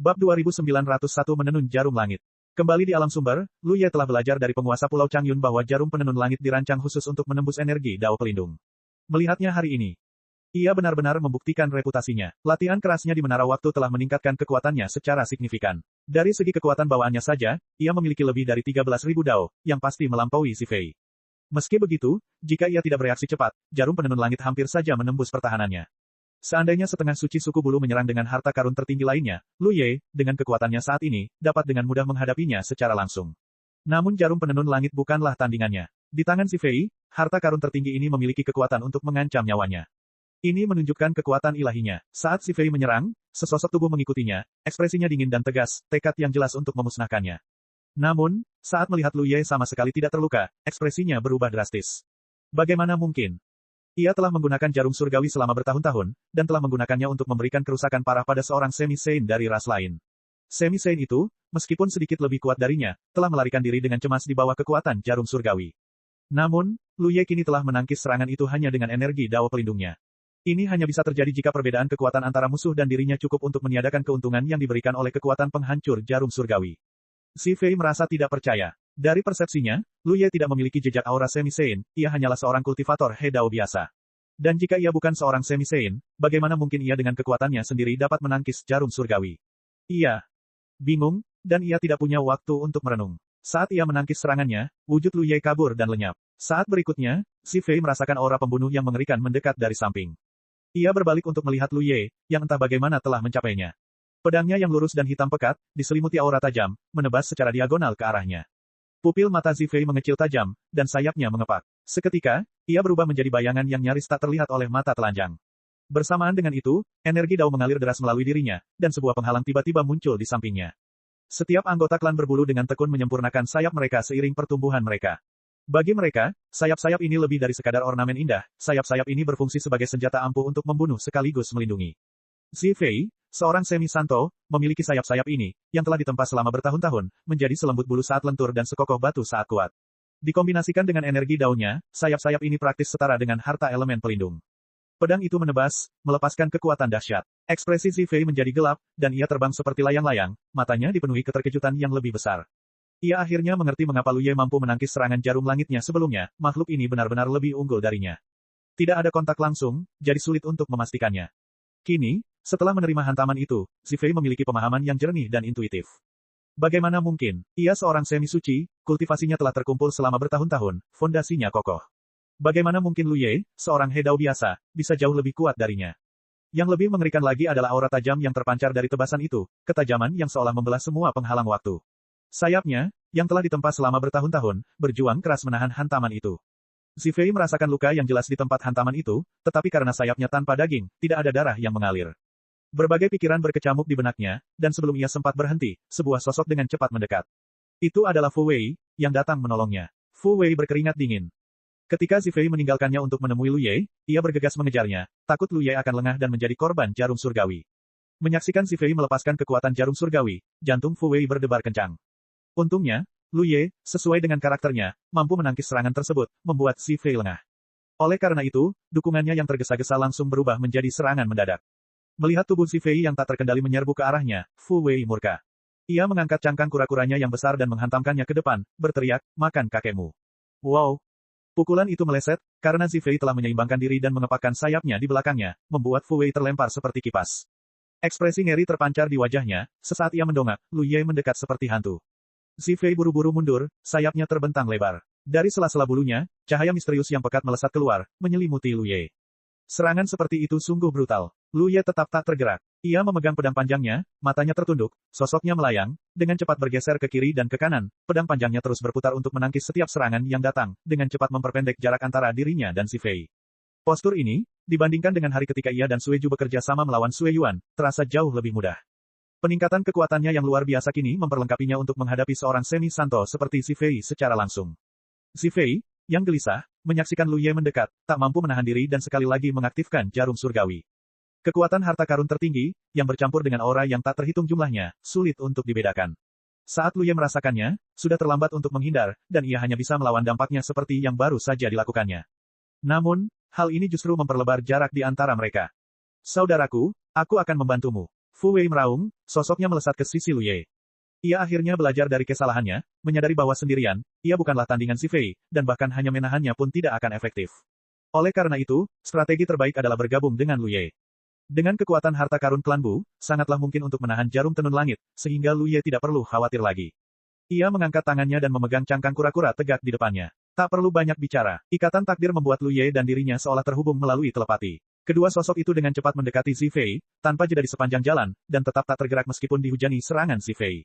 Bab 2901 Menenun Jarum Langit. Kembali di alam sumber, Lu Ye telah belajar dari penguasa Pulau Changyun bahwa jarum penenun langit dirancang khusus untuk menembus energi Dao pelindung. Melihatnya hari ini, ia benar-benar membuktikan reputasinya. Latihan kerasnya di Menara Waktu telah meningkatkan kekuatannya secara signifikan. Dari segi kekuatan bawaannya saja, ia memiliki lebih dari 13.000 Dao, yang pasti melampaui Si Fei. Meski begitu, jika ia tidak bereaksi cepat, jarum penenun langit hampir saja menembus pertahanannya. Seandainya setengah suci suku bulu menyerang dengan harta karun tertinggi lainnya, Lu Ye, dengan kekuatannya saat ini, dapat dengan mudah menghadapinya secara langsung. Namun jarum penenun langit bukanlah tandingannya. Di tangan Si Fei, harta karun tertinggi ini memiliki kekuatan untuk mengancam nyawanya. Ini menunjukkan kekuatan ilahinya. Saat Si Fei menyerang, sesosok tubuh mengikutinya, ekspresinya dingin dan tegas, tekad yang jelas untuk memusnahkannya. Namun, saat melihat Lu Ye sama sekali tidak terluka, ekspresinya berubah drastis. Bagaimana mungkin? Ia telah menggunakan jarum surgawi selama bertahun-tahun, dan telah menggunakannya untuk memberikan kerusakan parah pada seorang semi-saint dari ras lain. Semi-saint itu, meskipun sedikit lebih kuat darinya, telah melarikan diri dengan cemas di bawah kekuatan jarum surgawi. Namun, Lu Ye kini telah menangkis serangan itu hanya dengan energi Dao pelindungnya. Ini hanya bisa terjadi jika perbedaan kekuatan antara musuh dan dirinya cukup untuk meniadakan keuntungan yang diberikan oleh kekuatan penghancur jarum surgawi. Si Fei merasa tidak percaya. Dari persepsinya, Lu Ye tidak memiliki jejak aura semi-saint, ia hanyalah seorang kultivator He Dao biasa. Dan jika ia bukan seorang semi-saint, bagaimana mungkin ia dengan kekuatannya sendiri dapat menangkis jarum surgawi? Ia bingung, dan ia tidak punya waktu untuk merenung. Saat ia menangkis serangannya, wujud Lu Ye kabur dan lenyap. Saat berikutnya, Si Fei merasakan aura pembunuh yang mengerikan mendekat dari samping. Ia berbalik untuk melihat Lu Ye, yang entah bagaimana telah mencapainya. Pedangnya yang lurus dan hitam pekat, diselimuti aura tajam, menebas secara diagonal ke arahnya. Pupil mata Si Fei mengecil tajam, dan sayapnya mengepak. Seketika, ia berubah menjadi bayangan yang nyaris tak terlihat oleh mata telanjang. Bersamaan dengan itu, energi Dao mengalir deras melalui dirinya, dan sebuah penghalang tiba-tiba muncul di sampingnya. Setiap anggota klan berbulu dengan tekun menyempurnakan sayap mereka seiring pertumbuhan mereka. Bagi mereka, sayap-sayap ini lebih dari sekadar ornamen indah, sayap-sayap ini berfungsi sebagai senjata ampuh untuk membunuh sekaligus melindungi. Si Fei, seorang semi-santo, memiliki sayap-sayap ini, yang telah ditempa selama bertahun-tahun, menjadi selembut bulu saat lentur dan sekokoh batu saat kuat. Dikombinasikan dengan energi daunnya, sayap-sayap ini praktis setara dengan harta elemen pelindung. Pedang itu menebas, melepaskan kekuatan dahsyat. Ekspresi Si Fei menjadi gelap, dan ia terbang seperti layang-layang, matanya dipenuhi keterkejutan yang lebih besar. Ia akhirnya mengerti mengapa Lu Ye mampu menangkis serangan jarum langitnya sebelumnya, makhluk ini benar-benar lebih unggul darinya. Tidak ada kontak langsung, jadi sulit untuk memastikannya. Kini, setelah menerima hantaman itu, Si Fei memiliki pemahaman yang jernih dan intuitif. Bagaimana mungkin? Ia seorang semi-suci, kultivasinya telah terkumpul selama bertahun-tahun, fondasinya kokoh. Bagaimana mungkin Lu Ye, seorang He Dao biasa, bisa jauh lebih kuat darinya? Yang lebih mengerikan lagi adalah aura tajam yang terpancar dari tebasan itu, ketajaman yang seolah membelah semua penghalang waktu. Sayapnya, yang telah ditempa selama bertahun-tahun, berjuang keras menahan hantaman itu. Si Fei merasakan luka yang jelas di tempat hantaman itu, tetapi karena sayapnya tanpa daging, tidak ada darah yang mengalir. Berbagai pikiran berkecamuk di benaknya, dan sebelum ia sempat berhenti, sebuah sosok dengan cepat mendekat. Itu adalah Fu Wei, yang datang menolongnya. Fu Wei berkeringat dingin. Ketika Si Fei meninggalkannya untuk menemui Lu Ye, ia bergegas mengejarnya, takut Lu Ye akan lengah dan menjadi korban jarum surgawi. Menyaksikan Si Fei melepaskan kekuatan jarum surgawi, jantung Fu Wei berdebar kencang. Untungnya, Lu Ye, sesuai dengan karakternya, mampu menangkis serangan tersebut, membuat Si Fei lengah. Oleh karena itu, dukungannya yang tergesa-gesa langsung berubah menjadi serangan mendadak. Melihat tubuh Si Fei yang tak terkendali menyerbu ke arahnya, Fu Wei murka. Ia mengangkat cangkang kura-kuranya yang besar dan menghantamkannya ke depan, berteriak, makan kakekmu. Wow! Pukulan itu meleset, karena Si Fei telah menyeimbangkan diri dan mengepakkan sayapnya di belakangnya, membuat Fu Wei terlempar seperti kipas. Ekspresi ngeri terpancar di wajahnya, sesaat ia mendongak, Lu Ye mendekat seperti hantu. Si Fei buru-buru mundur, sayapnya terbentang lebar. Dari sela-sela bulunya, cahaya misterius yang pekat melesat keluar, menyelimuti Lu Ye. Serangan seperti itu sungguh brutal. Lu Ye tetap tak tergerak. Ia memegang pedang panjangnya, matanya tertunduk, sosoknya melayang, dengan cepat bergeser ke kiri dan ke kanan, pedang panjangnya terus berputar untuk menangkis setiap serangan yang datang, dengan cepat memperpendek jarak antara dirinya dan Si Fei. Postur ini, dibandingkan dengan hari ketika ia dan Sue Ju bekerja sama melawan Sue Yuan, terasa jauh lebih mudah. Peningkatan kekuatannya yang luar biasa kini memperlengkapinya untuk menghadapi seorang semi-santo seperti Si Fei secara langsung. Si Fei, yang gelisah, menyaksikan Lu Ye mendekat, tak mampu menahan diri dan sekali lagi mengaktifkan jarum surgawi. Kekuatan harta karun tertinggi, yang bercampur dengan aura yang tak terhitung jumlahnya, sulit untuk dibedakan. Saat Lu Ye merasakannya, sudah terlambat untuk menghindar, dan ia hanya bisa melawan dampaknya seperti yang baru saja dilakukannya. Namun, hal ini justru memperlebar jarak di antara mereka. Saudaraku, aku akan membantumu. Fu Wei meraung, sosoknya melesat ke sisi Lu Ye. Ia akhirnya belajar dari kesalahannya, menyadari bahwa sendirian, ia bukanlah tandingan Si Fei, dan bahkan hanya menahannya pun tidak akan efektif. Oleh karena itu, strategi terbaik adalah bergabung dengan Lu Ye. Dengan kekuatan harta karun klan Bu, sangatlah mungkin untuk menahan jarum tenun langit, sehingga Lu Ye tidak perlu khawatir lagi. Ia mengangkat tangannya dan memegang cangkang kura-kura tegak di depannya. Tak perlu banyak bicara, ikatan takdir membuat Lu Ye dan dirinya seolah terhubung melalui telepati. Kedua sosok itu dengan cepat mendekati Si Fei, tanpa jeda di sepanjang jalan, dan tetap tak tergerak meskipun dihujani serangan Si Fei.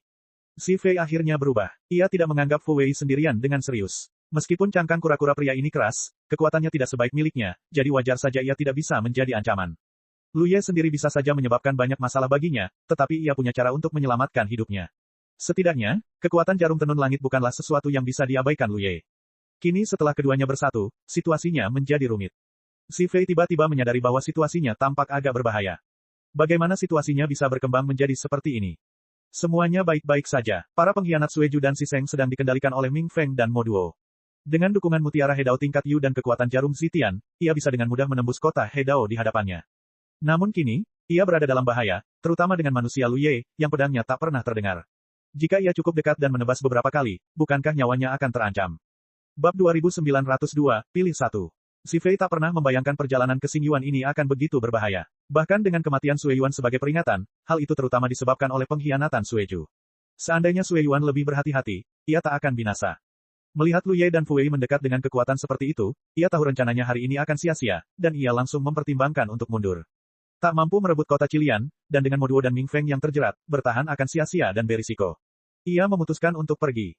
Si Fei akhirnya berubah. Ia tidak menganggap Fu Wei sendirian dengan serius. Meskipun cangkang kura-kura pria ini keras, kekuatannya tidak sebaik miliknya, jadi wajar saja ia tidak bisa menjadi ancaman. Lu Ye sendiri bisa saja menyebabkan banyak masalah baginya, tetapi ia punya cara untuk menyelamatkan hidupnya. Setidaknya, kekuatan jarum tenun langit bukanlah sesuatu yang bisa diabaikan Lu Ye. Kini setelah keduanya bersatu, situasinya menjadi rumit. Si Fei tiba-tiba menyadari bahwa situasinya tampak agak berbahaya. Bagaimana situasinya bisa berkembang menjadi seperti ini? Semuanya baik-baik saja. Para pengkhianat Sueju dan Si Seng sedang dikendalikan oleh Ming Feng dan Mo Duo. Dengan dukungan mutiara Hedao tingkat Yu dan kekuatan jarum Zitian, ia bisa dengan mudah menembus kota Hedao di hadapannya. Namun kini, ia berada dalam bahaya, terutama dengan manusia Lu Ye, yang pedangnya tak pernah terdengar. Jika ia cukup dekat dan menebas beberapa kali, bukankah nyawanya akan terancam? Bab 2902, pilih satu. Si Fei tak pernah membayangkan perjalanan ke Xing Yuan ini akan begitu berbahaya. Bahkan dengan kematian Sui Yuan sebagai peringatan, hal itu terutama disebabkan oleh pengkhianatan Sueju. Seandainya Sui Yuan lebih berhati-hati, ia tak akan binasa. Melihat Lu Ye dan Fu Wei mendekat dengan kekuatan seperti itu, ia tahu rencananya hari ini akan sia-sia, dan ia langsung mempertimbangkan untuk mundur. Tak mampu merebut kota Cilian, dan dengan Mo Duo dan Ming Feng yang terjerat, bertahan akan sia-sia dan berisiko. Ia memutuskan untuk pergi.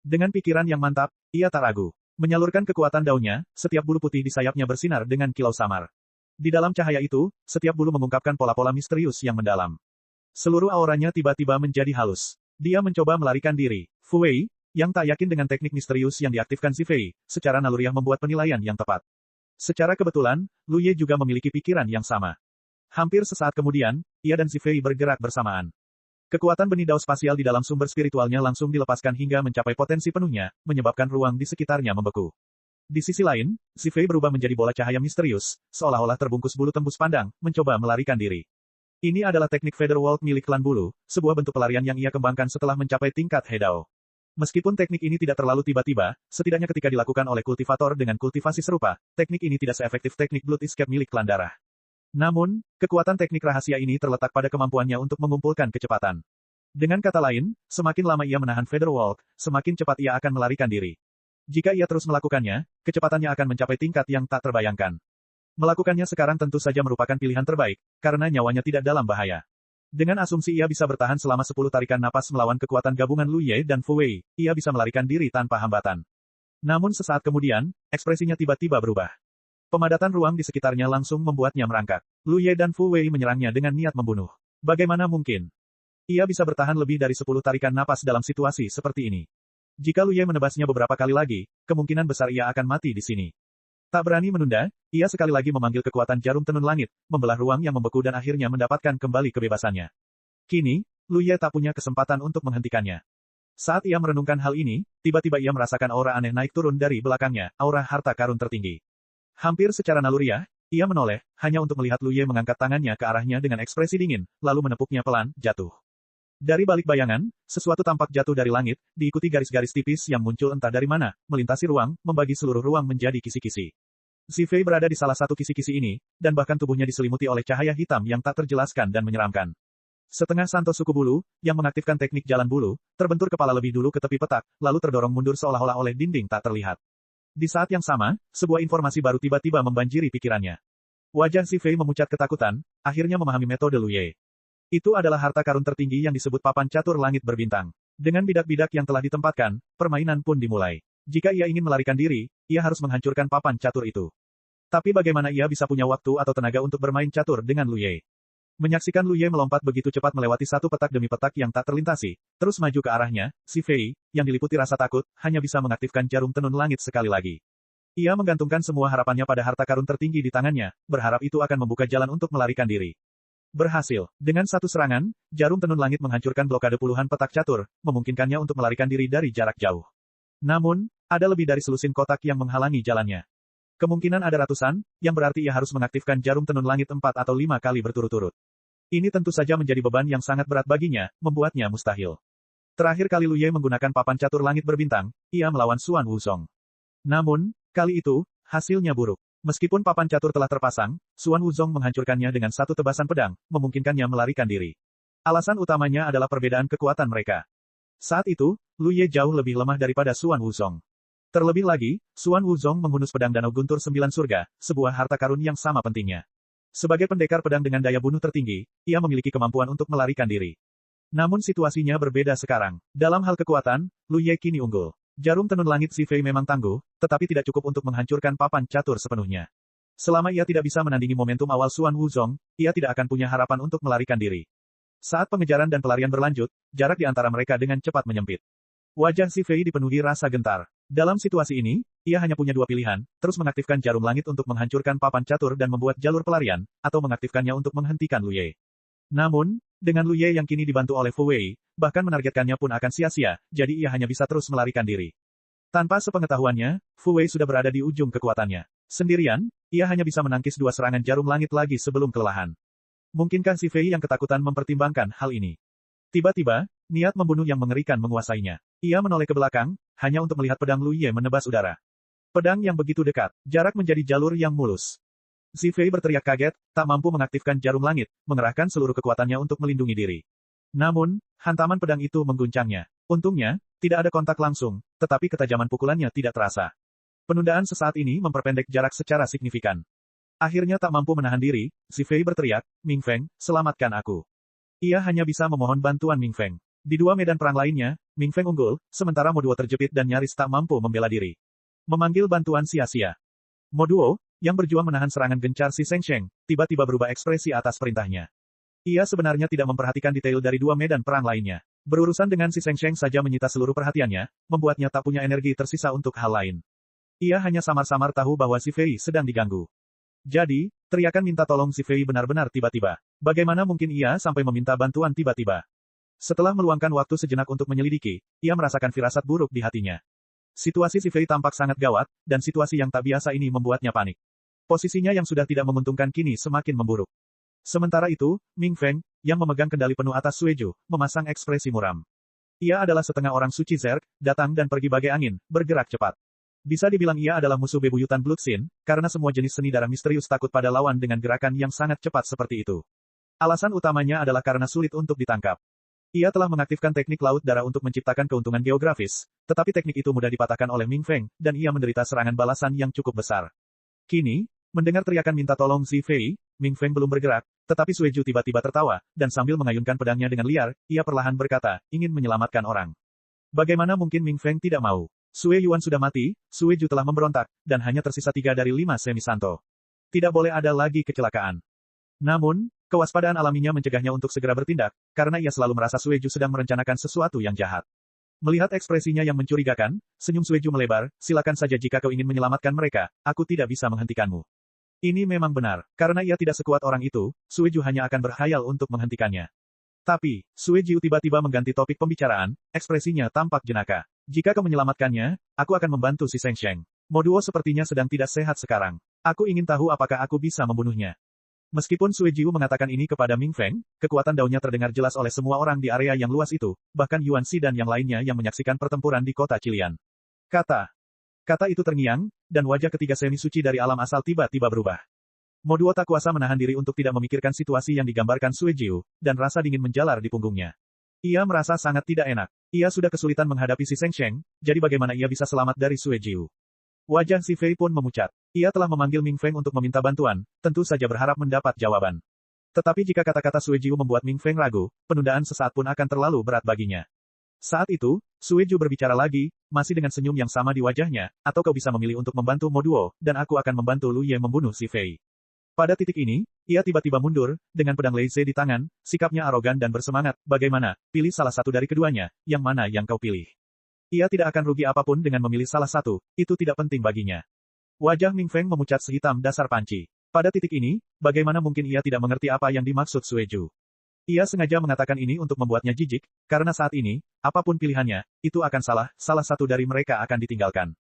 Dengan pikiran yang mantap, ia tak ragu. Menyalurkan kekuatan daunnya, setiap bulu putih di sayapnya bersinar dengan kilau samar. Di dalam cahaya itu, setiap bulu mengungkapkan pola-pola misterius yang mendalam. Seluruh auranya tiba-tiba menjadi halus. Dia mencoba melarikan diri. Fu Wei, yang tak yakin dengan teknik misterius yang diaktifkan Si Fei, secara naluriah membuat penilaian yang tepat. Secara kebetulan, Lu Ye juga memiliki pikiran yang sama. Hampir sesaat kemudian, ia dan Si Fei bergerak bersamaan. Kekuatan benih dao spasial di dalam sumber spiritualnya langsung dilepaskan hingga mencapai potensi penuhnya, menyebabkan ruang di sekitarnya membeku. Di sisi lain, Si Fei berubah menjadi bola cahaya misterius, seolah-olah terbungkus bulu tembus pandang, mencoba melarikan diri. Ini adalah teknik Feather Walk milik klan bulu, sebuah bentuk pelarian yang ia kembangkan setelah mencapai tingkat Hedao. Meskipun teknik ini tidak terlalu tiba-tiba, setidaknya ketika dilakukan oleh kultivator dengan kultivasi serupa, teknik ini tidak seefektif teknik Blood Escape milik klan darah. Namun, kekuatan teknik rahasia ini terletak pada kemampuannya untuk mengumpulkan kecepatan. Dengan kata lain, semakin lama ia menahan Feather Walk, semakin cepat ia akan melarikan diri. Jika ia terus melakukannya, kecepatannya akan mencapai tingkat yang tak terbayangkan. Melakukannya sekarang tentu saja merupakan pilihan terbaik, karena nyawanya tidak dalam bahaya. Dengan asumsi ia bisa bertahan selama 10 tarikan napas melawan kekuatan gabungan Lu Ye dan Fu Wei, ia bisa melarikan diri tanpa hambatan. Namun sesaat kemudian, ekspresinya tiba-tiba berubah. Pemadatan ruang di sekitarnya langsung membuatnya merangkak. Lu Ye dan Fu Wei menyerangnya dengan niat membunuh. Bagaimana mungkin? Ia bisa bertahan lebih dari 10 tarikan napas dalam situasi seperti ini. Jika Lu Ye menebasnya beberapa kali lagi, kemungkinan besar ia akan mati di sini. Tak berani menunda, ia sekali lagi memanggil kekuatan jarum tenun langit, membelah ruang yang membeku dan akhirnya mendapatkan kembali kebebasannya. Kini, Lu Ye tak punya kesempatan untuk menghentikannya. Saat ia merenungkan hal ini, tiba-tiba ia merasakan aura aneh naik turun dari belakangnya, aura harta karun tertinggi. Hampir secara naluriah, ia menoleh, hanya untuk melihat Lu Ye mengangkat tangannya ke arahnya dengan ekspresi dingin, lalu menepuknya pelan, jatuh. Dari balik bayangan, sesuatu tampak jatuh dari langit, diikuti garis-garis tipis yang muncul entah dari mana, melintasi ruang, membagi seluruh ruang menjadi kisi-kisi. Si Fei berada di salah satu kisi-kisi ini, dan bahkan tubuhnya diselimuti oleh cahaya hitam yang tak terjelaskan dan menyeramkan. Setengah santo suku bulu, yang mengaktifkan teknik jalan bulu, terbentur kepala lebih dulu ke tepi petak, lalu terdorong mundur seolah-olah oleh dinding tak terlihat. Di saat yang sama, sebuah informasi baru tiba-tiba membanjiri pikirannya. Wajah Si Fei memucat ketakutan, akhirnya memahami metode Lu Ye. Itu adalah harta karun tertinggi yang disebut papan catur langit berbintang. Dengan bidak-bidak yang telah ditempatkan, permainan pun dimulai. Jika ia ingin melarikan diri, ia harus menghancurkan papan catur itu. Tapi bagaimana ia bisa punya waktu atau tenaga untuk bermain catur dengan Lu Ye? Menyaksikan Lu Ye melompat begitu cepat melewati satu petak demi petak yang tak terlintasi, terus maju ke arahnya, Si Fei, yang diliputi rasa takut, hanya bisa mengaktifkan jarum tenun langit sekali lagi. Ia menggantungkan semua harapannya pada harta karun tertinggi di tangannya, berharap itu akan membuka jalan untuk melarikan diri. Berhasil. Dengan satu serangan, jarum tenun langit menghancurkan blokade puluhan petak catur, memungkinkannya untuk melarikan diri dari jarak jauh. Namun, ada lebih dari selusin kotak yang menghalangi jalannya. Kemungkinan ada ratusan, yang berarti ia harus mengaktifkan jarum tenun langit 4 atau 5 kali berturut-turut. Ini tentu saja menjadi beban yang sangat berat baginya, membuatnya mustahil. Terakhir kali Lu Ye menggunakan papan catur langit berbintang, ia melawan Xuan Wuzong. Namun, kali itu, hasilnya buruk. Meskipun papan catur telah terpasang, Xuan Wuzong menghancurkannya dengan satu tebasan pedang, memungkinkannya melarikan diri. Alasan utamanya adalah perbedaan kekuatan mereka. Saat itu, Lu Ye jauh lebih lemah daripada Xuan Wuzong. Terlebih lagi, Xuan Wuzong menghunus pedang Danau Guntur Sembilan Surga, sebuah harta karun yang sama pentingnya. Sebagai pendekar pedang dengan daya bunuh tertinggi, ia memiliki kemampuan untuk melarikan diri. Namun situasinya berbeda sekarang. Dalam hal kekuatan, Lu Ye kini unggul. Jarum tenun langit Si Fei memang tangguh, tetapi tidak cukup untuk menghancurkan papan catur sepenuhnya. Selama ia tidak bisa menandingi momentum awal Xuan Wuzong, ia tidak akan punya harapan untuk melarikan diri. Saat pengejaran dan pelarian berlanjut, jarak di antara mereka dengan cepat menyempit. Wajah Si Fei dipenuhi rasa gentar. Dalam situasi ini, ia hanya punya dua pilihan, terus mengaktifkan jarum langit untuk menghancurkan papan catur dan membuat jalur pelarian, atau mengaktifkannya untuk menghentikan Lu Ye. Namun, dengan Lu Ye yang kini dibantu oleh Fu Wei, bahkan menargetkannya pun akan sia-sia, jadi ia hanya bisa terus melarikan diri. Tanpa sepengetahuannya, Fu Wei sudah berada di ujung kekuatannya. Sendirian, ia hanya bisa menangkis dua serangan jarum langit lagi sebelum kelelahan. Mungkinkah Si Fei yang ketakutan mempertimbangkan hal ini? Tiba-tiba, niat membunuh yang mengerikan menguasainya. Ia menoleh ke belakang, hanya untuk melihat pedang Lu Ye menebas udara. Pedang yang begitu dekat, jarak menjadi jalur yang mulus. Si Fei berteriak kaget, tak mampu mengaktifkan jarum langit, mengerahkan seluruh kekuatannya untuk melindungi diri. Namun, hantaman pedang itu mengguncangnya. Untungnya, tidak ada kontak langsung, tetapi ketajaman pukulannya tidak terasa. Penundaan sesaat ini memperpendek jarak secara signifikan. Akhirnya tak mampu menahan diri, Si Fei berteriak, "Ming Feng, selamatkan aku." Ia hanya bisa memohon bantuan Ming Feng. Di dua medan perang lainnya, Ming Feng unggul, sementara Mo Duo terjepit dan nyaris tak mampu membela diri. Memanggil bantuan sia-sia. Mo Duo, yang berjuang menahan serangan gencar si Seng Sheng, tiba-tiba berubah ekspresi atas perintahnya. Ia sebenarnya tidak memperhatikan detail dari dua medan perang lainnya. Berurusan dengan si Seng Sheng saja menyita seluruh perhatiannya, membuatnya tak punya energi tersisa untuk hal lain. Ia hanya samar-samar tahu bahwa Si Fei sedang diganggu. Jadi, teriakan minta tolong Si Fei benar-benar tiba-tiba. Bagaimana mungkin ia sampai meminta bantuan tiba-tiba? Setelah meluangkan waktu sejenak untuk menyelidiki, ia merasakan firasat buruk di hatinya. Situasi Si Fei tampak sangat gawat, dan situasi yang tak biasa ini membuatnya panik. Posisinya yang sudah tidak menguntungkan kini semakin memburuk. Sementara itu, Ming Feng, yang memegang kendali penuh atas Sueju, memasang ekspresi muram. Ia adalah setengah orang suci Zerg, datang dan pergi bagai angin, bergerak cepat. Bisa dibilang ia adalah musuh bebuyutan Bloodsin, karena semua jenis seni darah misterius takut pada lawan dengan gerakan yang sangat cepat seperti itu. Alasan utamanya adalah karena sulit untuk ditangkap. Ia telah mengaktifkan teknik laut darah untuk menciptakan keuntungan geografis, tetapi teknik itu mudah dipatahkan oleh Ming Feng, dan ia menderita serangan balasan yang cukup besar. Kini, mendengar teriakan minta tolong Si Fei, Ming Feng belum bergerak, tetapi Sueju tiba-tiba tertawa, dan sambil mengayunkan pedangnya dengan liar, ia perlahan berkata, ingin menyelamatkan orang. Bagaimana mungkin Ming Feng tidak mau? Sue Yuan sudah mati, Sueju telah memberontak, dan hanya tersisa 3 dari 5 semi-santo. Tidak boleh ada lagi kecelakaan. Namun, kewaspadaan alaminya mencegahnya untuk segera bertindak, karena ia selalu merasa Sueju sedang merencanakan sesuatu yang jahat. Melihat ekspresinya yang mencurigakan, senyum Sueju melebar, silakan saja jika kau ingin menyelamatkan mereka, aku tidak bisa menghentikanmu. Ini memang benar, karena ia tidak sekuat orang itu, Sueju hanya akan berkhayal untuk menghentikannya. Tapi, Sueju tiba-tiba mengganti topik pembicaraan, ekspresinya tampak jenaka. Jika kau menyelamatkannya, aku akan membantu si Seng Sheng. Mo Duo sepertinya sedang tidak sehat sekarang. Aku ingin tahu apakah aku bisa membunuhnya. Meskipun Sueju mengatakan ini kepada Ming Feng, kekuatan daunnya terdengar jelas oleh semua orang di area yang luas itu, bahkan Yuan Xi dan yang lainnya yang menyaksikan pertempuran di kota Qilian. Kata itu terngiang, dan wajah ketiga semi-suci dari alam asal tiba-tiba berubah. Mo Duo tak kuasa menahan diri untuk tidak memikirkan situasi yang digambarkan Sueju, dan rasa dingin menjalar di punggungnya. Ia merasa sangat tidak enak. Ia sudah kesulitan menghadapi si Seng Sheng, jadi bagaimana ia bisa selamat dari Sueju? Wajah Si Fei pun memucat. Ia telah memanggil Ming Feng untuk meminta bantuan, tentu saja berharap mendapat jawaban. Tetapi jika kata-kata Sueju membuat Ming Feng ragu, penundaan sesaat pun akan terlalu berat baginya. Saat itu, Sueju berbicara lagi, masih dengan senyum yang sama di wajahnya, atau kau bisa memilih untuk membantu Mo Duo, dan aku akan membantu Lu Ye membunuh Si Fei. Pada titik ini, ia tiba-tiba mundur, dengan pedang Lei Ze di tangan, sikapnya arogan dan bersemangat, bagaimana, pilih salah satu dari keduanya, yang mana yang kau pilih. Ia tidak akan rugi apapun dengan memilih salah satu, itu tidak penting baginya. Wajah Ming Feng memucat sehitam dasar panci. Pada titik ini, bagaimana mungkin ia tidak mengerti apa yang dimaksud Sueju. Ia sengaja mengatakan ini untuk membuatnya jijik, karena saat ini, apapun pilihannya, itu akan salah satu dari mereka akan ditinggalkan.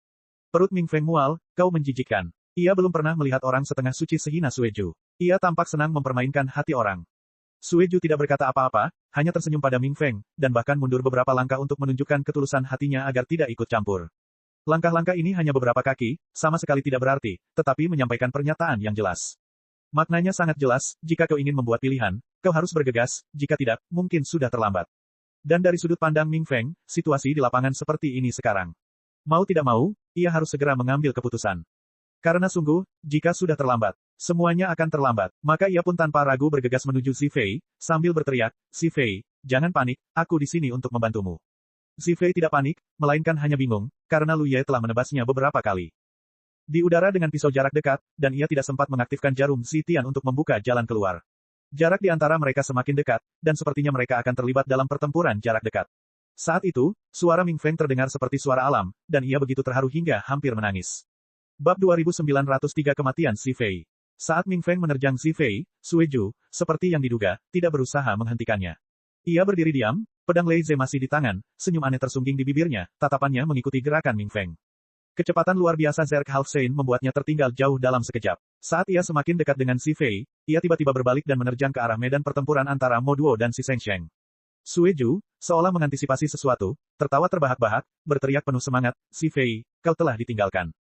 Perut Ming Feng mual, kau menjijikkan. Ia belum pernah melihat orang setengah suci sehina Sueju. Ia tampak senang mempermainkan hati orang. Sueju tidak berkata apa-apa, hanya tersenyum pada Ming Feng, dan bahkan mundur beberapa langkah untuk menunjukkan ketulusan hatinya agar tidak ikut campur. Langkah-langkah ini hanya beberapa kaki, sama sekali tidak berarti, tetapi menyampaikan pernyataan yang jelas. Maknanya sangat jelas, jika kau ingin membuat pilihan, kau harus bergegas, jika tidak, mungkin sudah terlambat. Dan dari sudut pandang Ming Feng, situasi di lapangan seperti ini sekarang. Mau tidak mau, ia harus segera mengambil keputusan. Karena sungguh, jika sudah terlambat, semuanya akan terlambat. Maka ia pun tanpa ragu bergegas menuju Si Fei, sambil berteriak, Si Fei, jangan panik, aku di sini untuk membantumu. Si Fei tidak panik, melainkan hanya bingung, karena Lu Ye telah menebasnya beberapa kali. Di udara dengan pisau jarak dekat, dan ia tidak sempat mengaktifkan jarum Si Tian untuk membuka jalan keluar. Jarak di antara mereka semakin dekat, dan sepertinya mereka akan terlibat dalam pertempuran jarak dekat. Saat itu, suara Ming Feng terdengar seperti suara alam, dan ia begitu terharu hingga hampir menangis. Bab 2903 Kematian Si Fei. Saat Ming Feng menerjang Si Fei, Sueju, seperti yang diduga, tidak berusaha menghentikannya. Ia berdiri diam, pedang Lei Ze masih di tangan, senyum aneh tersungging di bibirnya, tatapannya mengikuti gerakan Ming Feng. Kecepatan luar biasa Zerk Half Saint membuatnya tertinggal jauh dalam sekejap. Saat ia semakin dekat dengan Si Fei, ia tiba-tiba berbalik dan menerjang ke arah medan pertempuran antara Mo Duo dan Si Shengsheng. Sueju, seolah mengantisipasi sesuatu, tertawa terbahak-bahak, berteriak penuh semangat, Si Fei, kau telah ditinggalkan.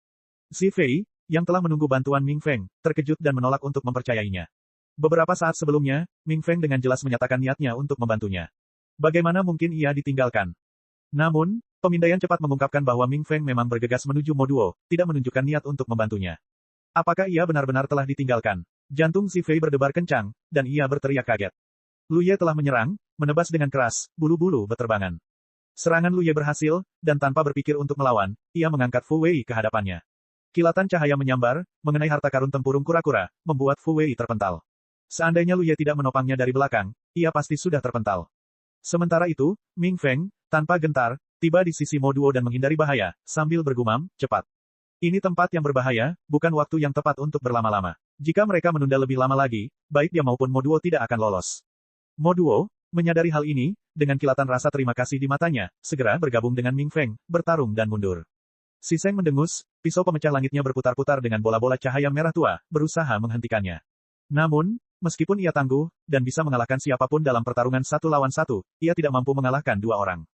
Si Fei, yang telah menunggu bantuan Ming Feng, terkejut dan menolak untuk mempercayainya. Beberapa saat sebelumnya, Ming Feng dengan jelas menyatakan niatnya untuk membantunya. Bagaimana mungkin ia ditinggalkan? Namun, pemindaian cepat mengungkapkan bahwa Ming Feng memang bergegas menuju Mo Duo, tidak menunjukkan niat untuk membantunya. Apakah ia benar-benar telah ditinggalkan? Jantung Si Fei berdebar kencang, dan ia berteriak kaget. Lu Ye telah menyerang, menebas dengan keras, bulu-bulu beterbangan. Serangan Lu Ye berhasil, dan tanpa berpikir untuk melawan, ia mengangkat Fu Wei ke hadapannya. Kilatan cahaya menyambar, mengenai harta karun tempurung kura-kura, membuat Fu Wei terpental. Seandainya Lu Ye tidak menopangnya dari belakang, ia pasti sudah terpental. Sementara itu, Ming Feng, tanpa gentar, tiba di sisi Mo Duo dan menghindari bahaya, sambil bergumam, cepat. Ini tempat yang berbahaya, bukan waktu yang tepat untuk berlama-lama. Jika mereka menunda lebih lama lagi, baik dia maupun Mo Duo tidak akan lolos. Mo Duo, menyadari hal ini, dengan kilatan rasa terima kasih di matanya, segera bergabung dengan Ming Feng, bertarung dan mundur. Si Seng mendengus, pisau pemecah langitnya berputar-putar dengan bola-bola cahaya merah tua, berusaha menghentikannya. Namun, meskipun ia tangguh, dan bisa mengalahkan siapapun dalam pertarungan 1 lawan 1, ia tidak mampu mengalahkan 2 orang.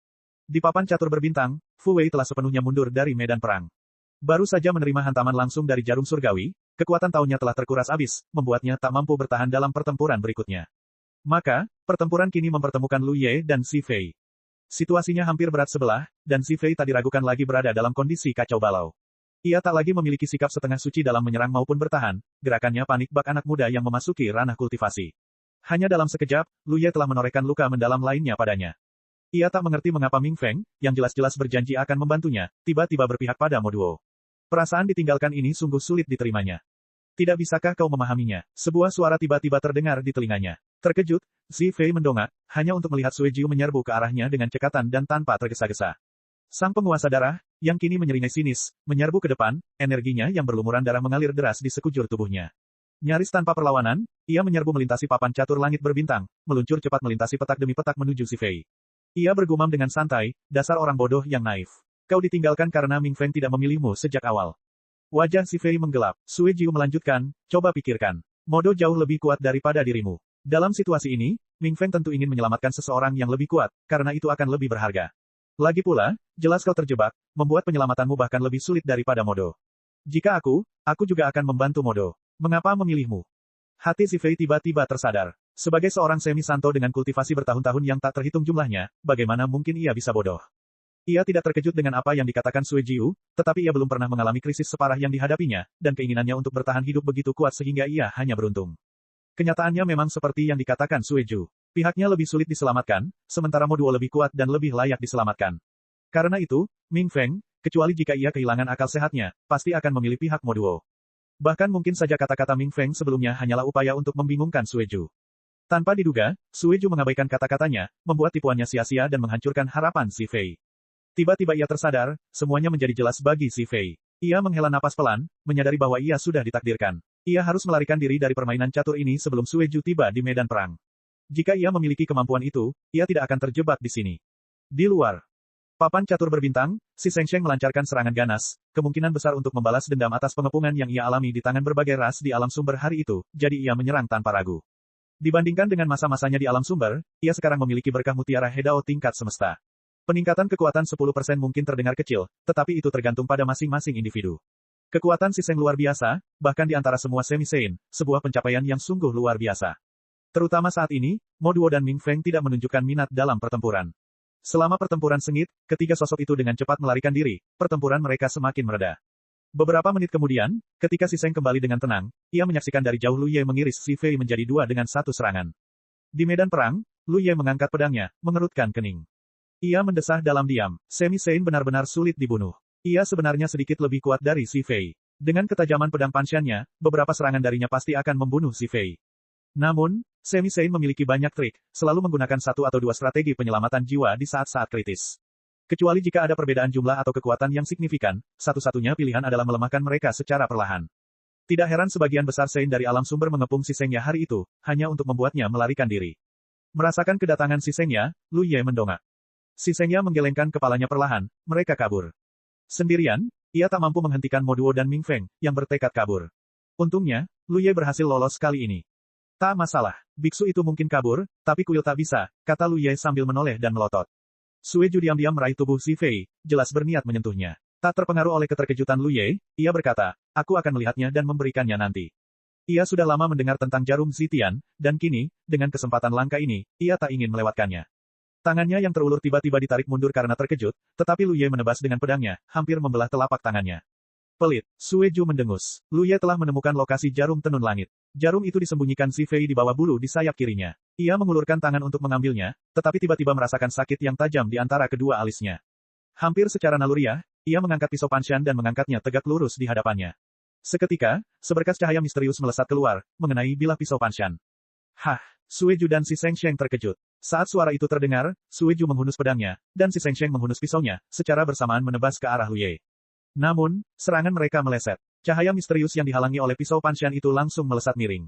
Di papan catur berbintang, Fu Wei telah sepenuhnya mundur dari medan perang. Baru saja menerima hantaman langsung dari jarum surgawi, kekuatan tahunnya telah terkuras habis, membuatnya tak mampu bertahan dalam pertempuran berikutnya. Maka, pertempuran kini mempertemukan Lu Ye dan Si Fei. Situasinya hampir berat sebelah, dan Si Fei tak diragukan lagi berada dalam kondisi kacau balau. Ia tak lagi memiliki sikap setengah suci dalam menyerang maupun bertahan, gerakannya panik bak anak muda yang memasuki ranah kultivasi. Hanya dalam sekejap, Lu Ye telah menorehkan luka mendalam lainnya padanya. Ia tak mengerti mengapa Ming Feng, yang jelas-jelas berjanji akan membantunya, tiba-tiba berpihak pada Mo Duo. Perasaan ditinggalkan ini sungguh sulit diterimanya. Tidak bisakah kau memahaminya? Sebuah suara tiba-tiba terdengar di telinganya. Terkejut, Si Fei mendongak, hanya untuk melihat Sueju menyerbu ke arahnya dengan cekatan dan tanpa tergesa-gesa. Sang penguasa darah, yang kini menyeringai sinis, menyerbu ke depan, energinya yang berlumuran darah mengalir deras di sekujur tubuhnya. Nyaris tanpa perlawanan, ia menyerbu melintasi papan catur langit berbintang, meluncur cepat melintasi petak demi petak menuju Si Fei. Ia bergumam dengan santai, dasar orang bodoh yang naif. Kau ditinggalkan karena Ming Feng tidak memilihmu sejak awal. Wajah Si Fei menggelap. Sueju melanjutkan, coba pikirkan. Modo jauh lebih kuat daripada dirimu. Dalam situasi ini, Ming Feng tentu ingin menyelamatkan seseorang yang lebih kuat, karena itu akan lebih berharga. Lagi pula, jelas kau terjebak, membuat penyelamatanmu bahkan lebih sulit daripada Modo. Jika aku juga akan membantu Modo. Mengapa memilihmu? Hati Si Fei tiba-tiba tersadar. Sebagai seorang semi-santo dengan kultivasi bertahun-tahun yang tak terhitung jumlahnya, bagaimana mungkin ia bisa bodoh? Ia tidak terkejut dengan apa yang dikatakan Sueju, tetapi ia belum pernah mengalami krisis separah yang dihadapinya, dan keinginannya untuk bertahan hidup begitu kuat sehingga ia hanya beruntung. Kenyataannya memang seperti yang dikatakan Sueju. Pihaknya lebih sulit diselamatkan, sementara Mo Duo lebih kuat dan lebih layak diselamatkan. Karena itu, Ming Feng, kecuali jika ia kehilangan akal sehatnya, pasti akan memilih pihak Mo Duo. Bahkan mungkin saja kata-kata Ming Feng sebelumnya hanyalah upaya untuk membingungkan Sueju. Tanpa diduga, Sueju mengabaikan kata-katanya, membuat tipuannya sia-sia dan menghancurkan harapan Si Fei. Tiba-tiba ia tersadar, semuanya menjadi jelas bagi Si Fei. Ia menghela napas pelan, menyadari bahwa ia sudah ditakdirkan. Ia harus melarikan diri dari permainan catur ini sebelum Sueju tiba di medan perang. Jika ia memiliki kemampuan itu, ia tidak akan terjebak di sini. Di luar papan catur berbintang, Si Shengsheng melancarkan serangan ganas, kemungkinan besar untuk membalas dendam atas pengepungan yang ia alami di tangan berbagai ras di alam sumber hari itu, jadi ia menyerang tanpa ragu. Dibandingkan dengan masa-masanya di alam sumber, ia sekarang memiliki berkah mutiara Hedao tingkat semesta. Peningkatan kekuatan 10% mungkin terdengar kecil, tetapi itu tergantung pada masing-masing individu. Kekuatan Siseng luar biasa, bahkan di antara semua semi-Saint, sebuah pencapaian yang sungguh luar biasa. Terutama saat ini, Mo Duo dan Ming Feng tidak menunjukkan minat dalam pertempuran. Selama pertempuran sengit, ketiga sosok itu dengan cepat melarikan diri, pertempuran mereka semakin mereda. Beberapa menit kemudian, ketika Siseng kembali dengan tenang, ia menyaksikan dari jauh Lu Ye mengiris si Fei menjadi dua dengan satu serangan. Di medan perang, Lu Ye mengangkat pedangnya, mengerutkan kening. Ia mendesah dalam diam. Semi-Saint benar-benar sulit dibunuh. Ia sebenarnya sedikit lebih kuat dari si Fei. Dengan ketajaman pedang pansyannya, beberapa serangan darinya pasti akan membunuh si Fei. Namun, Semi-Saint memiliki banyak trik, selalu menggunakan satu atau dua strategi penyelamatan jiwa di saat-saat kritis. Kecuali jika ada perbedaan jumlah atau kekuatan yang signifikan, satu-satunya pilihan adalah melemahkan mereka secara perlahan. Tidak heran sebagian besar Saint dari alam sumber mengepung Sisengnya hari itu, hanya untuk membuatnya melarikan diri. Merasakan kedatangan Sisengnya, Lu Ye mendongak. Sisengnya menggelengkan kepalanya perlahan, mereka kabur. Sendirian, ia tak mampu menghentikan Mo Duo dan Ming Feng, yang bertekad kabur. Untungnya, Lu Ye berhasil lolos kali ini. Tak masalah, biksu itu mungkin kabur, tapi kuil tak bisa, kata Lu Ye sambil menoleh dan melotot. Sueju diam-diam meraih tubuh si Fei, jelas berniat menyentuhnya. Tak terpengaruh oleh keterkejutan Lu Ye, ia berkata, aku akan melihatnya dan memberikannya nanti. Ia sudah lama mendengar tentang jarum Zitian, dan kini, dengan kesempatan langka ini, ia tak ingin melewatkannya. Tangannya yang terulur tiba-tiba ditarik mundur karena terkejut, tetapi Lu Ye menebas dengan pedangnya, hampir membelah telapak tangannya. Pelit, Sueju mendengus. Lu Ye telah menemukan lokasi jarum tenun langit. Jarum itu disembunyikan si Fei di bawah bulu di sayap kirinya. Ia mengulurkan tangan untuk mengambilnya, tetapi tiba-tiba merasakan sakit yang tajam di antara kedua alisnya. Hampir secara naluriah, ia mengangkat pisau pansyan dan mengangkatnya tegak lurus di hadapannya. Seketika, seberkas cahaya misterius melesat keluar, mengenai bilah pisau pansyan. Hah, Sueju dan si Seng Sheng terkejut. Saat suara itu terdengar, Sueju menghunus pedangnya, dan si Seng Sheng menghunus pisaunya, secara bersamaan menebas ke arah Lu Ye. Namun, serangan mereka meleset. Cahaya misterius yang dihalangi oleh pisau pansyan itu langsung melesat miring.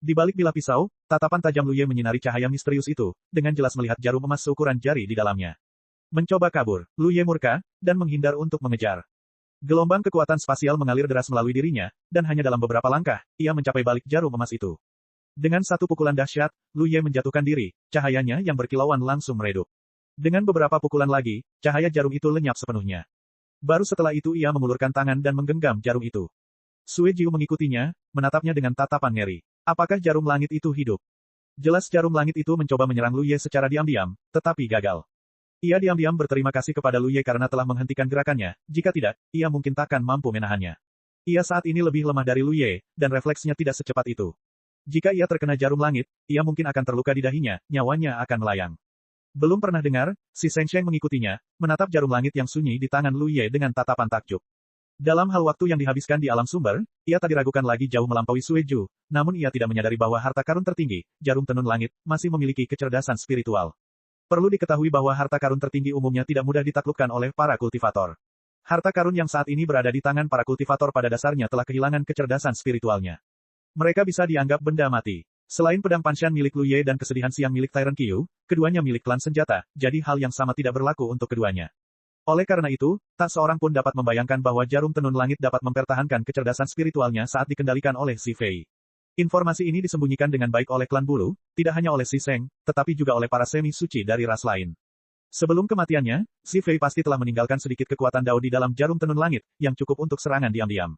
Di balik bilah pisau, tatapan tajam Lu Ye menyinari cahaya misterius itu, dengan jelas melihat jarum emas seukuran jari di dalamnya. Mencoba kabur, Lu Ye murka, dan menghindar untuk mengejar. Gelombang kekuatan spasial mengalir deras melalui dirinya, dan hanya dalam beberapa langkah, ia mencapai balik jarum emas itu. Dengan satu pukulan dahsyat, Lu Ye menjatuhkan diri, cahayanya yang berkilauan langsung meredup. Dengan beberapa pukulan lagi, cahaya jarum itu lenyap sepenuhnya. Baru setelah itu ia mengulurkan tangan dan menggenggam jarum itu. Sueju mengikutinya, menatapnya dengan tatapan ngeri. Apakah jarum langit itu hidup? Jelas jarum langit itu mencoba menyerang Lu Ye secara diam-diam, tetapi gagal. Ia diam-diam berterima kasih kepada Lu Ye karena telah menghentikan gerakannya, jika tidak, ia mungkin takkan mampu menahannya. Ia saat ini lebih lemah dari Lu Ye, dan refleksnya tidak secepat itu. Jika ia terkena jarum langit, ia mungkin akan terluka di dahinya, nyawanya akan melayang. Belum pernah dengar, si Seng Sheng mengikutinya, menatap jarum langit yang sunyi di tangan Lu Ye dengan tatapan takjub. Dalam hal waktu yang dihabiskan di alam sumber, ia tak diragukan lagi jauh melampaui Sueju, namun ia tidak menyadari bahwa harta karun tertinggi, jarum tenun langit, masih memiliki kecerdasan spiritual. Perlu diketahui bahwa harta karun tertinggi umumnya tidak mudah ditaklukkan oleh para kultivator. Harta karun yang saat ini berada di tangan para kultivator pada dasarnya telah kehilangan kecerdasan spiritualnya. Mereka bisa dianggap benda mati. Selain pedang pansyan milik Lu Ye dan kesedihan siang milik Tyrant Qiu, keduanya milik klan senjata, jadi hal yang sama tidak berlaku untuk keduanya. Oleh karena itu, tak seorang pun dapat membayangkan bahwa jarum tenun langit dapat mempertahankan kecerdasan spiritualnya saat dikendalikan oleh si Fei. Informasi ini disembunyikan dengan baik oleh klan bulu, tidak hanya oleh si Seng, tetapi juga oleh para semi-suci dari ras lain. Sebelum kematiannya, si Fei pasti telah meninggalkan sedikit kekuatan Dao di dalam jarum tenun langit, yang cukup untuk serangan diam-diam.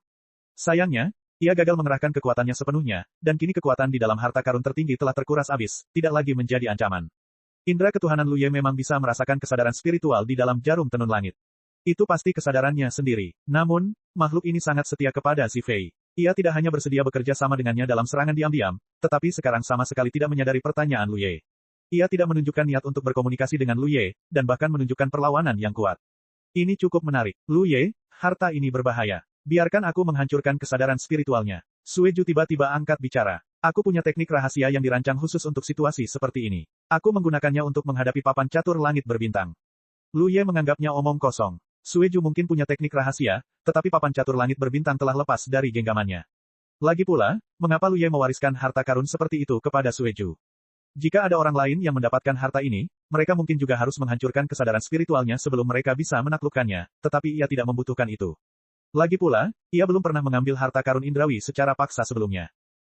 Sayangnya, ia gagal mengerahkan kekuatannya sepenuhnya, dan kini kekuatan di dalam harta karun tertinggi telah terkuras habis, tidak lagi menjadi ancaman. Indra ketuhanan Lu Ye memang bisa merasakan kesadaran spiritual di dalam jarum tenun langit. Itu pasti kesadarannya sendiri. Namun, makhluk ini sangat setia kepada si Fei. Ia tidak hanya bersedia bekerja sama dengannya dalam serangan diam-diam, tetapi sekarang sama sekali tidak menyadari pertanyaan Lu Ye. Ia tidak menunjukkan niat untuk berkomunikasi dengan Lu Ye, dan bahkan menunjukkan perlawanan yang kuat. Ini cukup menarik. Lu Ye, harta ini berbahaya. Biarkan aku menghancurkan kesadaran spiritualnya. Sueju tiba-tiba angkat bicara. Aku punya teknik rahasia yang dirancang khusus untuk situasi seperti ini. Aku menggunakannya untuk menghadapi papan catur langit berbintang. Lu Ye menganggapnya omong kosong. Sueju mungkin punya teknik rahasia, tetapi papan catur langit berbintang telah lepas dari genggamannya. Lagi pula, mengapa Lu Ye mewariskan harta karun seperti itu kepada Sueju? Jika ada orang lain yang mendapatkan harta ini, mereka mungkin juga harus menghancurkan kesadaran spiritualnya sebelum mereka bisa menaklukkannya, tetapi ia tidak membutuhkan itu. Lagi pula, ia belum pernah mengambil harta karun indrawi secara paksa sebelumnya.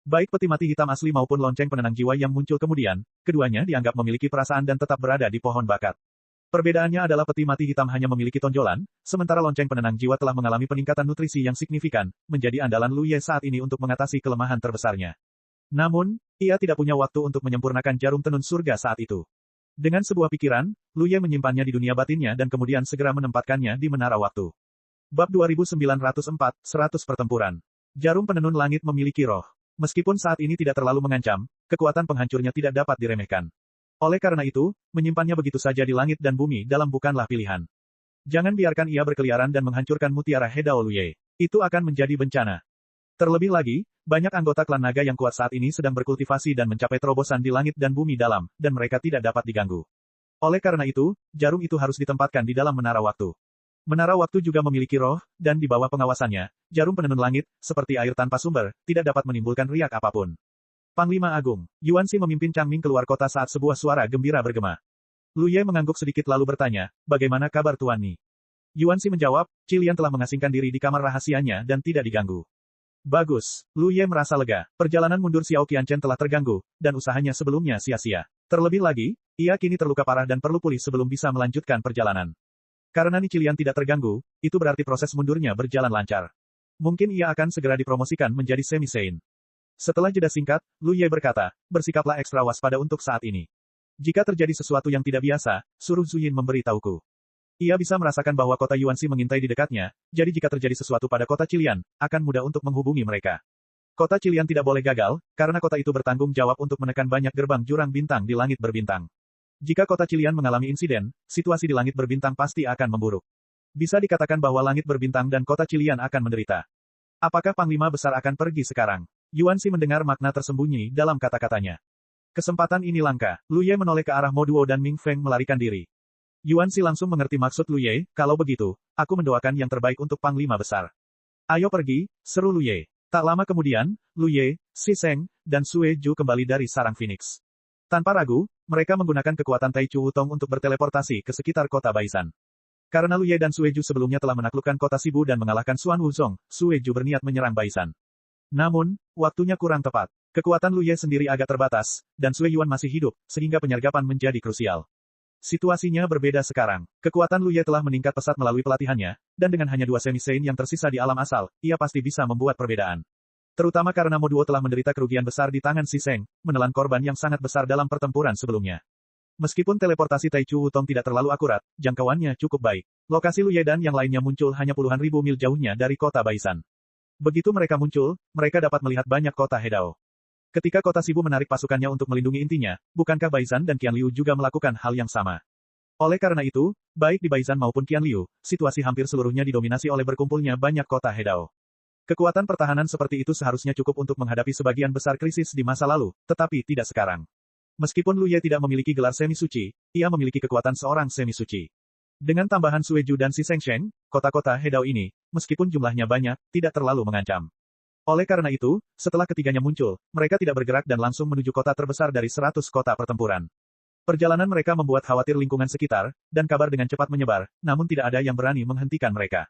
Baik peti mati hitam asli maupun lonceng penenang jiwa yang muncul kemudian, keduanya dianggap memiliki perasaan dan tetap berada di pohon bakat. Perbedaannya adalah peti mati hitam hanya memiliki tonjolan, sementara lonceng penenang jiwa telah mengalami peningkatan nutrisi yang signifikan, menjadi andalan Lu Ye saat ini untuk mengatasi kelemahan terbesarnya. Namun, ia tidak punya waktu untuk menyempurnakan jarum tenun surga saat itu. Dengan sebuah pikiran, Lu Ye menyimpannya di dunia batinnya dan kemudian segera menempatkannya di menara waktu. Bab 2904, 100 pertempuran. Jarum penenun langit memiliki roh. Meskipun saat ini tidak terlalu mengancam, kekuatan penghancurnya tidak dapat diremehkan. Oleh karena itu, menyimpannya begitu saja di langit dan bumi dalam bukanlah pilihan. Jangan biarkan ia berkeliaran dan menghancurkan mutiara Hedao Lu Ye. Itu akan menjadi bencana. Terlebih lagi, banyak anggota klan naga yang kuat saat ini sedang berkultivasi dan mencapai terobosan di langit dan bumi dalam, dan mereka tidak dapat diganggu. Oleh karena itu, jarum itu harus ditempatkan di dalam menara waktu. Menara waktu juga memiliki roh, dan di bawah pengawasannya, jarum penenun langit, seperti air tanpa sumber, tidak dapat menimbulkan riak apapun. Panglima Agung, Yuan Xi memimpin Changming keluar kota saat sebuah suara gembira bergema. Lu Ye mengangguk sedikit lalu bertanya, bagaimana kabar Tuan Ni? Yuan Xi menjawab, Qilian telah mengasingkan diri di kamar rahasianya dan tidak diganggu. Bagus, Lu Ye merasa lega. Perjalanan mundur Xiao Qianchen telah terganggu, dan usahanya sebelumnya sia-sia. Terlebih lagi, ia kini terluka parah dan perlu pulih sebelum bisa melanjutkan perjalanan. Karena Ni Qilian tidak terganggu, itu berarti proses mundurnya berjalan lancar. Mungkin ia akan segera dipromosikan menjadi semi-saint. Setelah jeda singkat, Lu Ye berkata, bersikaplah ekstra waspada untuk saat ini. Jika terjadi sesuatu yang tidak biasa, suruh Zhu Yin memberi tahuku. Ia bisa merasakan bahwa kota Yuanxi mengintai di dekatnya, jadi jika terjadi sesuatu pada kota Qilian, akan mudah untuk menghubungi mereka. Kota Qilian tidak boleh gagal, karena kota itu bertanggung jawab untuk menekan banyak gerbang jurang bintang di langit berbintang. Jika kota Qilian mengalami insiden, situasi di langit berbintang pasti akan memburuk. Bisa dikatakan bahwa langit berbintang dan kota Qilian akan menderita. Apakah Panglima Besar akan pergi sekarang? Yuan Xi mendengar makna tersembunyi dalam kata-katanya. Kesempatan ini langka. Lu Ye menoleh ke arah Mo Duo dan Ming Feng melarikan diri. Yuan Xi langsung mengerti maksud Lu Ye, kalau begitu, aku mendoakan yang terbaik untuk Panglima Besar. Ayo pergi, seru Lu Ye. Tak lama kemudian, Lu Ye, Si Seng, dan Sue Ju kembali dari sarang Phoenix. Tanpa ragu, mereka menggunakan kekuatan Tai Chu Wutong untuk berteleportasi ke sekitar kota Baisan. Karena Lu Ye dan Sue Ju sebelumnya telah menaklukkan kota Sibu dan mengalahkan Xuan Wuzong, Sue Ju berniat menyerang Baisan. Namun, waktunya kurang tepat. Kekuatan Lu Ye sendiri agak terbatas, dan Sue Yuan masih hidup, sehingga penyergapan menjadi krusial. Situasinya berbeda sekarang. Kekuatan Lu Ye telah meningkat pesat melalui pelatihannya, dan dengan hanya 2 semi-saint yang tersisa di alam asal, ia pasti bisa membuat perbedaan. Terutama karena Mo Duo telah menderita kerugian besar di tangan Si Seng, menelan korban yang sangat besar dalam pertempuran sebelumnya. Meskipun teleportasi Tai Chu Wutong tidak terlalu akurat, jangkauannya cukup baik. Lokasi Lu Ye dan yang lainnya muncul hanya puluhan ribu mil jauhnya dari kota Baisan. Begitu mereka muncul, mereka dapat melihat banyak kota Hedao. Ketika kota Sibu menarik pasukannya untuk melindungi intinya, bukankah Baisan dan Qian Liu juga melakukan hal yang sama? Oleh karena itu, baik di Baisan maupun Qian Liu, situasi hampir seluruhnya didominasi oleh berkumpulnya banyak kota Hedao. Kekuatan pertahanan seperti itu seharusnya cukup untuk menghadapi sebagian besar krisis di masa lalu, tetapi tidak sekarang. Meskipun Lu Ye tidak memiliki gelar semi-suci, ia memiliki kekuatan seorang semi-suci. Dengan tambahan Sue Ju dan Si Seng Sheng, kota-kota Hedao ini, meskipun jumlahnya banyak, tidak terlalu mengancam. Oleh karena itu, setelah ketiganya muncul, mereka tidak bergerak dan langsung menuju kota terbesar dari 100 kota pertempuran. Perjalanan mereka membuat khawatir lingkungan sekitar, dan kabar dengan cepat menyebar, namun tidak ada yang berani menghentikan mereka.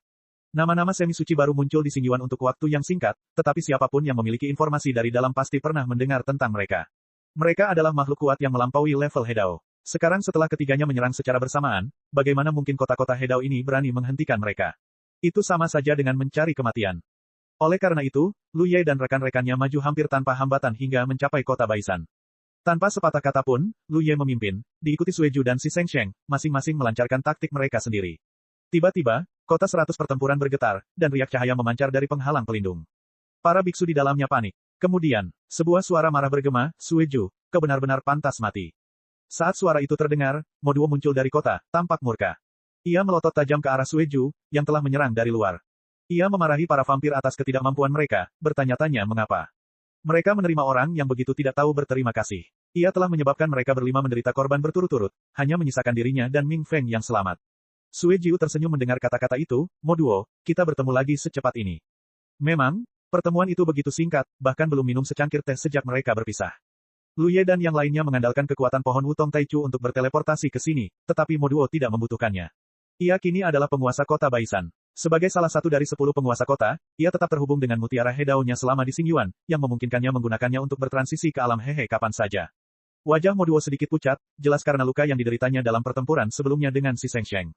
Nama-nama semi-suci baru muncul di Xingyuan untuk waktu yang singkat, tetapi siapapun yang memiliki informasi dari dalam pasti pernah mendengar tentang mereka. Mereka adalah makhluk kuat yang melampaui level Hedao. Sekarang setelah ketiganya menyerang secara bersamaan, bagaimana mungkin kota-kota Hedao ini berani menghentikan mereka? Itu sama saja dengan mencari kematian. Oleh karena itu, Lu Ye dan rekan-rekannya maju hampir tanpa hambatan hingga mencapai kota Baisan. Tanpa sepatah kata pun, Lu Ye memimpin, diikuti Sue Ju dan Si Seng Sheng, masing-masing melancarkan taktik mereka sendiri. Tiba-tiba, kota 100 pertempuran bergetar, dan riak cahaya memancar dari penghalang pelindung. Para biksu di dalamnya panik. Kemudian, sebuah suara marah bergema, Sue Ju, kau benar-benar pantas mati. Saat suara itu terdengar, Mo Duo muncul dari kota, tampak murka. Ia melotot tajam ke arah Sue Ju, yang telah menyerang dari luar. Ia memarahi para vampir atas ketidakmampuan mereka, bertanya-tanya mengapa. Mereka menerima orang yang begitu tidak tahu berterima kasih. Ia telah menyebabkan mereka berlima menderita korban berturut-turut, hanya menyisakan dirinya dan Ming Feng yang selamat. Sue Ju tersenyum mendengar kata-kata itu, Mo Duo, kita bertemu lagi secepat ini. Memang, pertemuan itu begitu singkat, bahkan belum minum secangkir teh sejak mereka berpisah. Lu Ye dan yang lainnya mengandalkan kekuatan pohon Wutong Tai Chu untuk berteleportasi ke sini, tetapi Mo Duo tidak membutuhkannya. Ia kini adalah penguasa kota Baisan. Sebagai salah satu dari 10 penguasa kota, ia tetap terhubung dengan mutiara Hedao-nya selama di Xingyuan, yang memungkinkannya menggunakannya untuk bertransisi ke alam Hehe kapan saja. Wajah Moduo sedikit pucat, jelas karena luka yang dideritanya dalam pertempuran sebelumnya dengan si Sheng.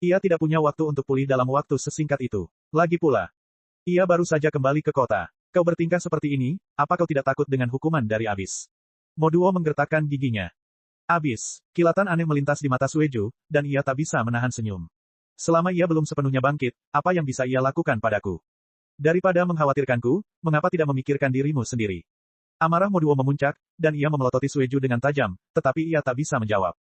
Ia tidak punya waktu untuk pulih dalam waktu sesingkat itu. Lagi pula, ia baru saja kembali ke kota. Kau bertingkah seperti ini, apa kau tidak takut dengan hukuman dari abis? Moduo menggertakkan giginya. Abis, kilatan aneh melintas di mata Sueju, dan ia tak bisa menahan senyum. Selama ia belum sepenuhnya bangkit, apa yang bisa ia lakukan padaku? Daripada mengkhawatirkanku, mengapa tidak memikirkan dirimu sendiri? Amarah Moduo memuncak, dan ia memelototi Sueju dengan tajam, tetapi ia tak bisa menjawab.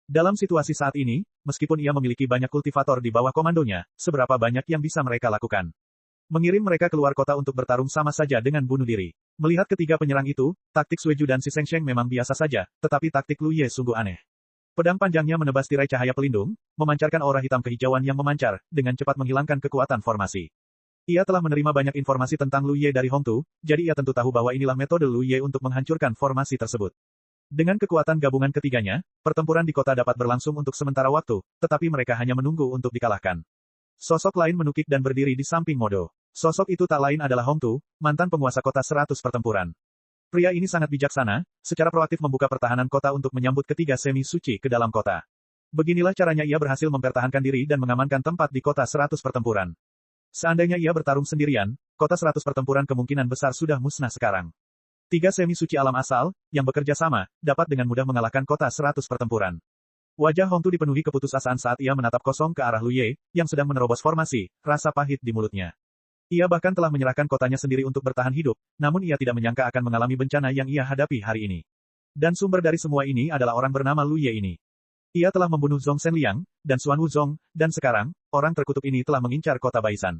Dalam situasi saat ini, meskipun ia memiliki banyak kultivator di bawah komandonya, seberapa banyak yang bisa mereka lakukan? Mengirim mereka keluar kota untuk bertarung sama saja dengan bunuh diri. Melihat ketiga penyerang itu, taktik Sueju dan si Sheng memang biasa saja, tetapi taktik Lu Ye sungguh aneh. Pedang panjangnya menebas tirai cahaya pelindung, memancarkan aura hitam kehijauan yang memancar, dengan cepat menghilangkan kekuatan formasi. Ia telah menerima banyak informasi tentang Lu Ye dari Hong Tu, jadi ia tentu tahu bahwa inilah metode Lu Ye untuk menghancurkan formasi tersebut. Dengan kekuatan gabungan ketiganya, pertempuran di kota dapat berlangsung untuk sementara waktu, tetapi mereka hanya menunggu untuk dikalahkan. Sosok lain menukik dan berdiri di samping Modo. Sosok itu tak lain adalah Hong Tu, mantan penguasa kota 100 pertempuran. Pria ini sangat bijaksana, secara proaktif membuka pertahanan kota untuk menyambut ketiga semi-suci ke dalam kota. Beginilah caranya ia berhasil mempertahankan diri dan mengamankan tempat di kota 100 pertempuran. Seandainya ia bertarung sendirian, kota 100 pertempuran kemungkinan besar sudah musnah sekarang. Tiga semi-suci alam asal, yang bekerja sama, dapat dengan mudah mengalahkan kota 100 pertempuran. Wajah Hong Tu dipenuhi keputusasaan saat ia menatap kosong ke arah Lu Ye, yang sedang menerobos formasi, rasa pahit di mulutnya. Ia bahkan telah menyerahkan kotanya sendiri untuk bertahan hidup, namun ia tidak menyangka akan mengalami bencana yang ia hadapi hari ini. Dan sumber dari semua ini adalah orang bernama Lu Ye ini. Ia telah membunuh Zhong Shenliang, dan Xuan Wuzong, dan sekarang, orang terkutuk ini telah mengincar kota Baisan.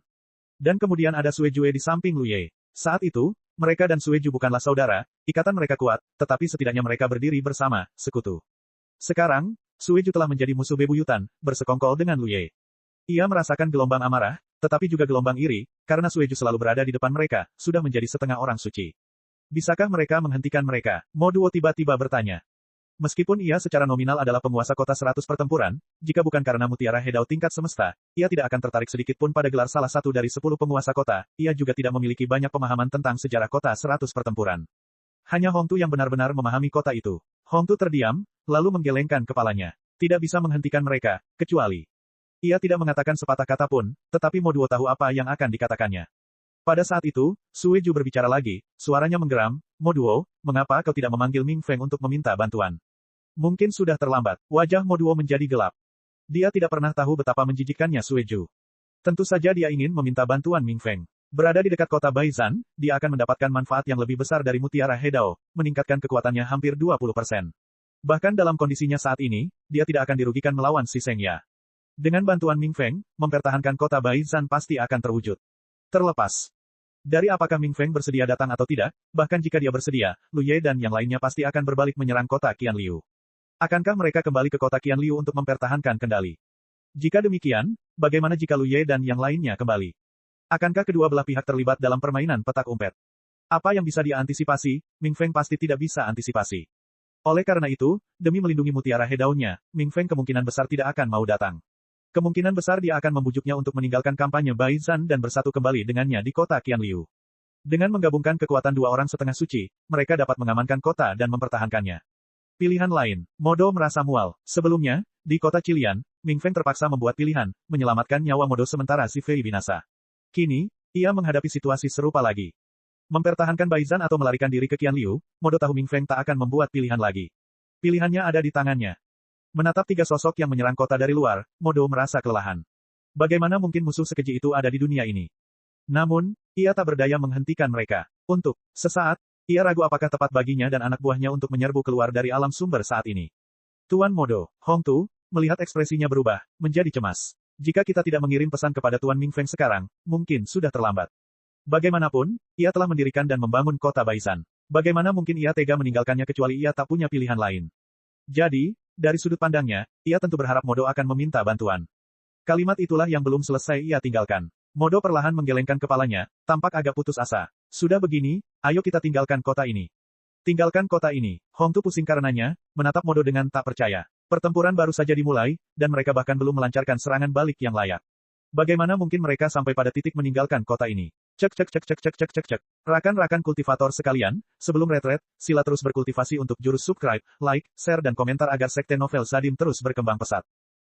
Dan kemudian ada Suejue di samping Lu Ye. Saat itu, mereka dan Sueju bukanlah saudara, ikatan mereka kuat, tetapi setidaknya mereka berdiri bersama, sekutu. Sekarang, Sueju telah menjadi musuh bebuyutan, bersekongkol dengan Lu Ye. Ia merasakan gelombang amarah, tetapi juga gelombang iri, karena Sueju selalu berada di depan mereka, sudah menjadi setengah orang suci. Bisakah mereka menghentikan mereka? Moduo tiba-tiba bertanya. Meskipun ia secara nominal adalah penguasa kota 100 pertempuran, jika bukan karena mutiara Hedao tingkat semesta, ia tidak akan tertarik sedikit pun pada gelar salah satu dari 10 penguasa kota, ia juga tidak memiliki banyak pemahaman tentang sejarah kota 100 pertempuran. Hanya Hong Tu yang benar-benar memahami kota itu. Hong Tu terdiam, lalu menggelengkan kepalanya. Tidak bisa menghentikan mereka, kecuali. Ia tidak mengatakan sepatah kata pun, tetapi Moduo tahu apa yang akan dikatakannya. Pada saat itu, Sueju berbicara lagi, suaranya menggeram, Moduo, mengapa kau tidak memanggil Ming Feng untuk meminta bantuan? Mungkin sudah terlambat. Wajah Moduo menjadi gelap. Dia tidak pernah tahu betapa menjijikkannya Sueju. Tentu saja dia ingin meminta bantuan Ming Feng. Berada di dekat kota Baizan, dia akan mendapatkan manfaat yang lebih besar dari mutiara Hedao, meningkatkan kekuatannya hampir 20%. Bahkan dalam kondisinya saat ini, dia tidak akan dirugikan melawan si Shengya. Dengan bantuan Ming Feng, mempertahankan kota Baizan pasti akan terwujud. Terlepas dari apakah Ming Feng bersedia datang atau tidak, bahkan jika dia bersedia, Lu Ye dan yang lainnya pasti akan berbalik menyerang kota Qianliu. Akankah mereka kembali ke kota Qianliu untuk mempertahankan kendali? Jika demikian, bagaimana jika Lu Ye dan yang lainnya kembali? Akankah kedua belah pihak terlibat dalam permainan petak umpet? Apa yang bisa dia antisipasi, Ming Feng pasti tidak bisa antisipasi. Oleh karena itu, demi melindungi mutiara Hedao-nya, Ming Feng kemungkinan besar tidak akan mau datang. Kemungkinan besar dia akan membujuknya untuk meninggalkan kampanye Baizan dan bersatu kembali dengannya di kota Qianliu. Dengan menggabungkan kekuatan dua orang setengah suci, mereka dapat mengamankan kota dan mempertahankannya. Pilihan lain, Modo merasa mual. Sebelumnya, di kota Qilian, Ming Feng terpaksa membuat pilihan, menyelamatkan nyawa Modo sementara si Fei binasa. Kini, ia menghadapi situasi serupa lagi. Mempertahankan Baizan atau melarikan diri ke Qianliu, Modo tahu Ming Feng tak akan membuat pilihan lagi. Pilihannya ada di tangannya. Menatap tiga sosok yang menyerang kota dari luar, Modo merasa kelelahan. Bagaimana mungkin musuh sekeji itu ada di dunia ini? Namun, ia tak berdaya menghentikan mereka. Untuk sesaat, ia ragu apakah tepat baginya dan anak buahnya untuk menyerbu keluar dari alam sumber saat ini. Tuan Modo, Hong Tu, melihat ekspresinya berubah, menjadi cemas. Jika kita tidak mengirim pesan kepada Tuan Ming Feng sekarang, mungkin sudah terlambat. Bagaimanapun, ia telah mendirikan dan membangun kota Baizan. Bagaimana mungkin ia tega meninggalkannya kecuali ia tak punya pilihan lain? Jadi, dari sudut pandangnya, ia tentu berharap Modo akan meminta bantuan. Kalimat itulah yang belum selesai ia tinggalkan. Modo perlahan menggelengkan kepalanya, tampak agak putus asa. Sudah begini, ayo kita tinggalkan kota ini. Tinggalkan kota ini. Hong Tu pusing karenanya, menatap Modo dengan tak percaya. Pertempuran baru saja dimulai, dan mereka bahkan belum melancarkan serangan balik yang layak. Bagaimana mungkin mereka sampai pada titik meninggalkan kota ini? Cek cek cek cek cek cek cek cek. Rakan-rakan kultivator sekalian, sebelum retret, sila terus berkultivasi untuk jurus subscribe, like, share dan komentar agar sekte novel Sadim terus berkembang pesat.